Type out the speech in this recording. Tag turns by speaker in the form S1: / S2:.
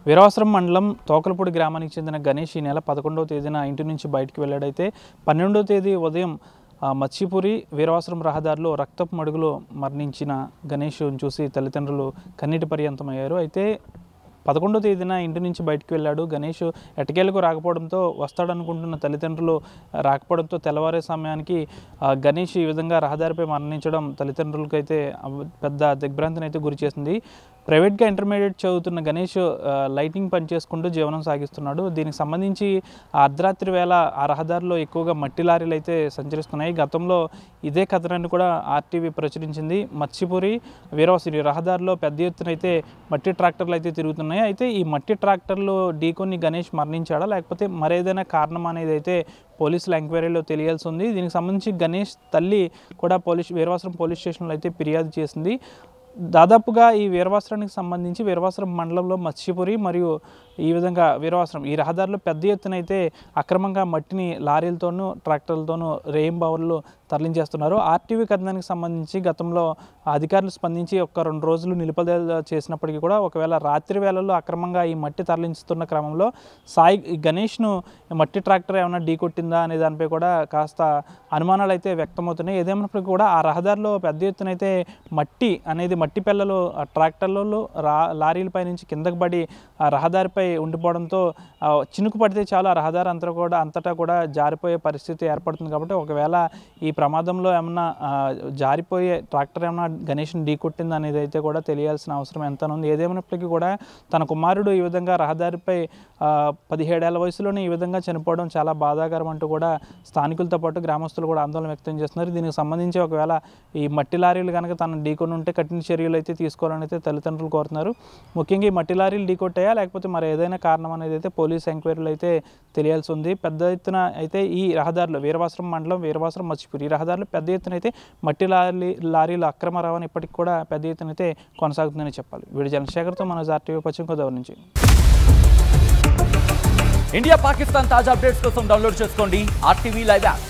S1: వీరవాసరం మండలం తోకలపూడి గ్రామానికి చెందిన గణేష్ ఈ నెల 11వ తేదీన ఇంటి నుంచి బయటికి వెళ్ళాడైతే 12వ తేదీ ఉదయం మత్స్యపురి వీరవాసరం రహదారిలో రక్తపు మడుగులో మరణించిన గణేష్ను చూసి తల్లిదండ్రులు కన్నీటి పర్యంతమయ్యారు. అయితే 11వ తేదీన ఇంటి నుంచి బయటికి వెళ్ళాడు గణేష్. ఎట్టకేలకు రాకపోవడంతో వస్తాడనుకుంటున్న తల్లిదండ్రులు రాకపోవడంతో తెల్లవారే సమయానికి గణేష్ ఈ విధంగా రహదారిపై మరణించడం తల్లిదండ్రులకైతే పెద్ద దిగ్భ్రాంతిని అయితే గురి చేసింది. ప్రైవేట్గా ఇంటర్మీడియట్ చదువుతున్న గణేష్ లైటింగ్ పని చేసుకుంటూ జీవనం సాగిస్తున్నాడు. దీనికి సంబంధించి అర్ధరాత్రి వేళ ఆ రహదారిలో ఎక్కువగా మట్టి లారీలు అయితే సంచరిస్తున్నాయి. గతంలో ఇదే కథనాన్ని కూడా ఆర్టీవీ ప్రచురించింది. మత్స్యపురి వీరవాసరి రహదారిలో పెద్ద ఎత్తున అయితే మట్టి ట్రాక్టర్లు అయితే తిరుగుతున్నాయి. అయితే ఈ మట్టి ట్రాక్టర్లు ఢీకొని గణేష్ మరణించాడా లేకపోతే మరేదైనా కారణం అనేది అయితే పోలీసుల ఎంక్వైరీలో తెలియాల్సి ఉంది. దీనికి సంబంధించి గణేష్ తల్లి కూడా వీరవాసరం పోలీస్ స్టేషన్లో అయితే ఫిర్యాదు చేసింది. దాదాపుగా ఈ వీరవాసరానికి సంబంధించి వీరవాసరం మండలంలో మత్స్యపురి మరియు ఈ విధంగా వీరవాసరం ఈ రహదారిలో పెద్ద ఎత్తున అయితే అక్రమంగా మట్టిని లారీలతోనూ ట్రాక్టర్లతోనూ రేయింబావుల్లో తరలించేస్తున్నారు. ఆర్టీవీ కథనానికి సంబంధించి గతంలో అధికారులు స్పందించి 1-2 రోజులు నిలుపుదల చేసినప్పటికీ కూడా ఒకవేళ రాత్రి వేళల్లో అక్రమంగా ఈ మట్టి తరలించుతున్న క్రమంలో గణేష్ను మట్టి ట్రాక్టర్ ఏమైనా ఢీకొట్టిందా అనే దానిపై కూడా కాస్త అనుమానాలు అయితే వ్యక్తమవుతున్నాయి. ఏదేమైనప్పటికీ కూడా ఆ రహదారిలో పెద్ద ఎత్తున అయితే మట్టి పిల్లలు ట్రాక్టర్లలో లారీలపై నుంచి కిందకు పడి ఆ రహదారిపై ఉండిపోవడంతో చినుకు పడితే చాలు ఆ రహదారి అంతటా కూడా జారిపోయే పరిస్థితి ఏర్పడుతుంది. కాబట్టి ఒకవేళ ఈ ప్రమాదంలో ఏమన్నా జారిపోయే ట్రాక్టర్ ఏమన్నా గణేష్ని ఢీకొట్టింది అనేది అయితే కూడా తెలియాల్సిన అవసరం ఎంత ఉంది. ఏదేమైనప్పటికీ కూడా తన కుమారుడు ఈ విధంగా రహదారిపై 17 ఏళ్ల వయసులోనే ఈ విధంగా చనిపోవడం చాలా బాధాకరం అంటూ కూడా స్థానికులతో పాటు గ్రామస్తులు కూడా ఆందోళన వ్యక్తం చేస్తున్నారు. దీనికి సంబంధించి ఒకవేళ ఈ మట్టి లారీలు కనుక తనను ఢీకొని ఉంటే కఠిన చర్యలు అయితే తీసుకోవాలని అయితే తల్లిదండ్రులు కోరుతున్నారు. ముఖ్యంగా ఈ మట్టి లారీలు ఢీకొట్టాయా లేకపోతే మరి ఏదైనా కారణం అనేది అయితే పోలీస్ ఎంక్వైరీలు అయితే తెలియాల్సి ఉంది. పెద్ద ఎత్తున అయితే ఈ రహదారిలో వీరవాసరం మండలం వీరవాసరం మత్స్యపురి ఈ రహదారిలో పెద్ద ఎత్తున అయితే మట్టి లారీలు అక్రమ రవాణా ఇప్పటికి కూడా పెద్ద ఎత్తున అయితే కొనసాగుతుందని చెప్పాలి. వీడి చంద్రశేఖర్తో మన ఆర్టీవీ పశ్చిమ గోదావరి నుంచి.
S2: ఇండియా పాకిస్తాన్ తాజా అప్డేట్స్ కోసం డౌన్లోడ్ చేసుకోండి ఆర్టీవీ లైవ్ యాప్.